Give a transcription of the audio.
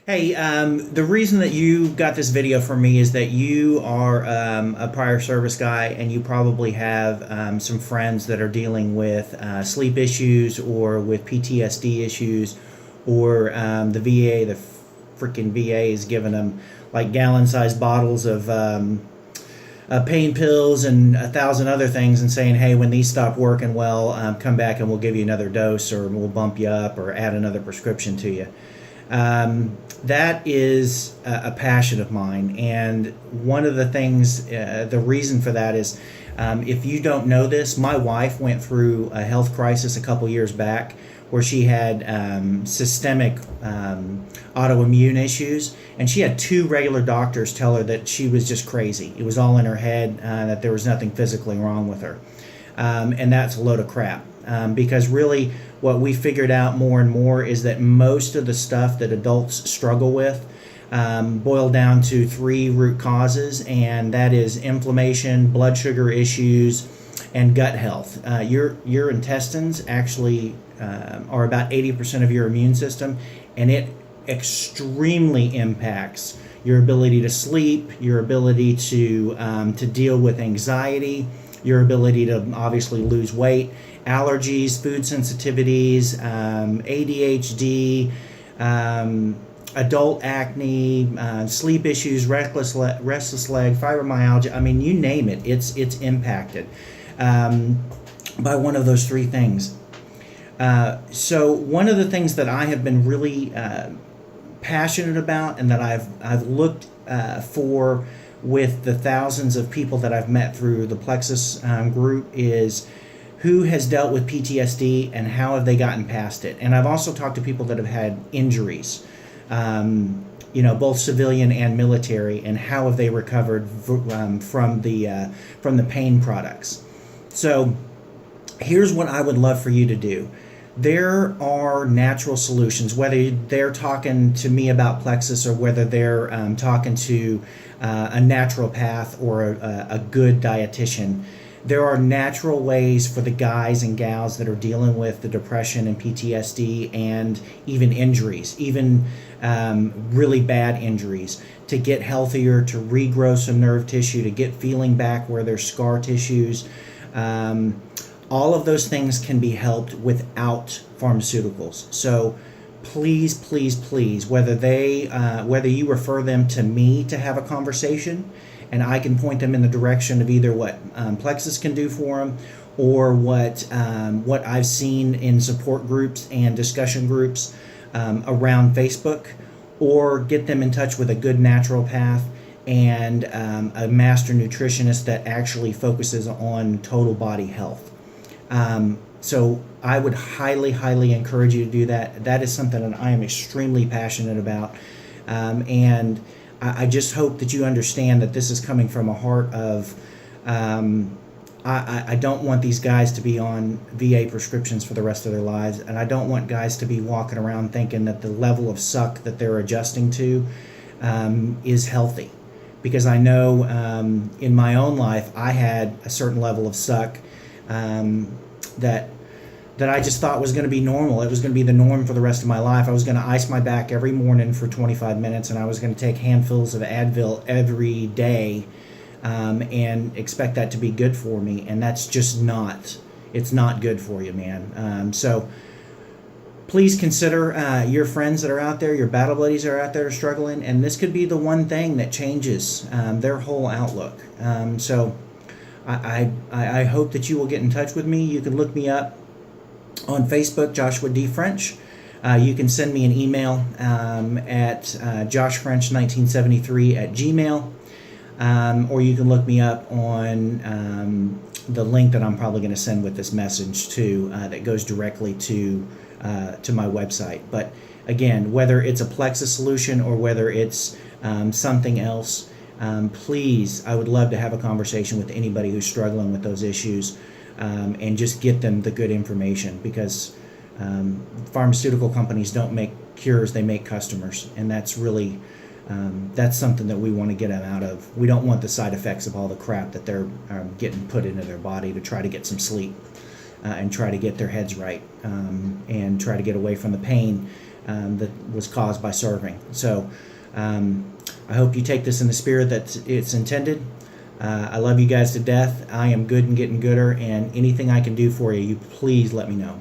Hey, the reason that you got this video from me is that you are a prior service guy and you probably have some friends that are dealing with sleep issues or with PTSD issues, or the VA, the freaking VA is giving them like gallon-sized bottles of pain pills and 1,000 other things and saying, hey, when these stop working well, come back and we'll give you another dose or we'll bump you up or add another prescription to you. That is a passion of mine, and one of the things, the reason for that is, if you don't know this, my wife went through a health crisis a couple years back where she had systemic autoimmune issues, and she had two regular doctors tell her that she was just crazy. It was all in her head, that there was nothing physically wrong with her. And that's a load of crap. Because really, what we figured out more and more is that most of the stuff that adults struggle with boil down to three root causes, and that is inflammation, blood sugar issues, and gut health. Your intestines actually are about 80% of your immune system, and it extremely impacts your ability to sleep, your ability to deal with anxiety, your ability to obviously lose weight, allergies, food sensitivities, ADHD, adult acne, sleep issues, restless leg, fibromyalgia. I mean, you name it, it's impacted by one of those three things. So one of the things that I have been really passionate about, and that I've looked for with the thousands of people that I've met through the Plexus group, is who has dealt with PTSD and how have they gotten past it. And I've also talked to people that have had injuries, both civilian and military, and how have they recovered from the pain products. So here's what I would love for you to do. There are natural solutions, whether they're talking to me about Plexus or whether they're talking to a naturopath or a good dietitian. There are natural ways for the guys and gals that are dealing with the depression and PTSD and even injuries, even really bad injuries, to get healthier, to regrow some nerve tissue, to get feeling back where there's scar tissues. All of those things can be helped without pharmaceuticals. So please, please, please, whether you refer them to me to have a conversation, and I can point them in the direction of either what Plexus can do for them, or what I've seen in support groups and discussion groups around Facebook, or get them in touch with a good naturopath and a master nutritionist that actually focuses on total body health. So I would highly, highly encourage you to do that. That is something that I am extremely passionate about. And I just hope that you understand that this is coming from a heart of, I don't want these guys to be on VA prescriptions for the rest of their lives. And I don't want guys to be walking around thinking that the level of suck that they're adjusting to is healthy. Because I know in my own life, I had a certain level of suck that I just thought was going to be normal. It was going to be the norm for the rest of my life. I was going to ice my back every morning for 25 minutes, and I was going to take handfuls of Advil every day and expect that to be good for me. And that's just not, it's not good for you, man. So please consider your friends that are out there, your battle buddies that are out there struggling, and this could be the one thing that changes their whole outlook. So I hope that you will get in touch with me. You can look me up on Facebook, Joshua D. French. You can send me an email at joshfrench1973@gmail. Or you can look me up on the link that I'm probably going to send with this message too, that goes directly to my website. But again, whether it's a Plexus solution or whether it's something else, please, I would love to have a conversation with anybody who's struggling with those issues, and just get them the good information, because pharmaceutical companies don't make cures, they make customers, and that's really that's something that we want to get them out of. We don't want the side effects of all the crap that they're getting put into their body to try to get some sleep and try to get their heads right, and try to get away from the pain that was caused by serving. So I hope you take this in the spirit that it's intended. I love you guys to death. I am good and getting gooder, and anything I can do for you, you please let me know.